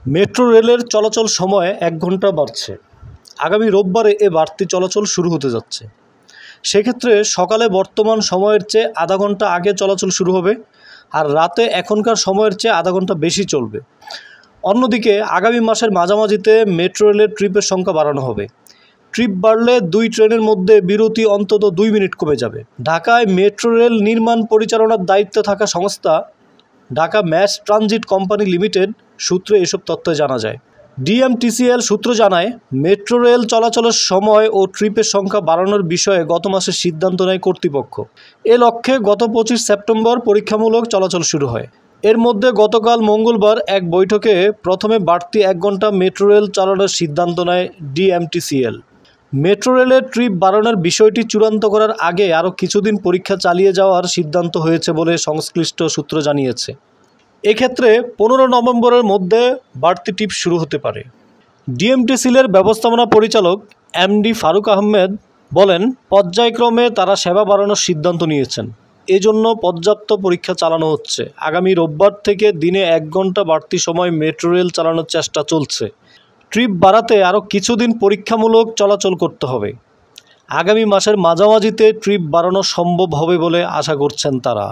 Metro রেলের চলাচল সময় 1 ঘন্টা বাড়ছে। আগামী রোববারে এ বাড়তি চলাচল শুরু হতে যাচ্ছে। সেক্ষেত্রে সকালে বর্তমান সময়ের চেয়ে আধা ঘন্টা আগে চলাচল শুরু হবে, আর রাতে এখনকার সময়ের চেয়ে আধা ঘন্টা বেশি চলবে। অন্যদিকে আগামী মাসের মাঝামাঝিতে মেট্রো রেলের ট্রিপের সংখ্যা বাড়ানো হবে। ট্রিপ বাড়লে 2 ট্রেনের মধ্যে বিরতি অন্তত 2 মিনিট কমে যাবে। ঢাকায় মেট্রো রেল নির্মাণ পরিচালনার দায়িত্বে থাকা সংস্থা Dhaka mass transit company limited সূত্রে এসব তথ্য জানা যায়। ডিএমটিসিএল সূত্র জানায়, মেট্রো রেল চলাচলের সময় ও ট্রিপের সংখ্যা বাড়ানোর বিষয়ে গত মাসে সিদ্ধান্ত নেয় কর্তৃপক্ষ। এ লক্ষ্যে গত 25 সেপ্টেম্বর পরীক্ষামূলক চলাচল শুরু হয়। এর মধ্যে গতকাল মঙ্গলবার এক বৈঠকে প্রথমে বাড়তি 1 ঘন্টা মেট্রো রেল চালানোর সিদ্ধান্ত নেয় ডিএমটিসিএল। মেট্রো রেলের ট্রিপ বাড়ানোর বিষয়টি চূড়ান্ত করার আগে আরও কিছুদিন পরীক্ষা চালিয়ে যাওয়ার সিদ্ধান্ত হয়েছে বলে সংশ্লিষ্ট সূত্র জানিয়েছে। এক্ষেত্রে 15 নভেম্বরের মধ্যে বাড়তি ট্রিপ শুরু হতে পারে। ডিএমটিসিএলের ব্যবস্থাপনা পরিচালক এমডি ফারুক আহমেদ বলেন, পর্যায়ক্রমে তারা সেবা বাড়ানোর সিদ্ধান্ত নিয়েছেন। এজন্য পর্যাপ্ত পরীক্ষা চালানো হচ্ছে। আগামী রোববার থেকে দিনে 1 ঘন্টা বাড়তি সময় মেট্রো রেল চালানোর চেষ্টা চলছে। ট্রিপ বাড়াতে আরও কিছুদিন পরীক্ষামূলক চলাচল করতে হবে। আগামী মাসের মাঝামাঝিতে ট্রিপ বাড়ানো সম্ভব হবে বলে আশা করছেন তারা।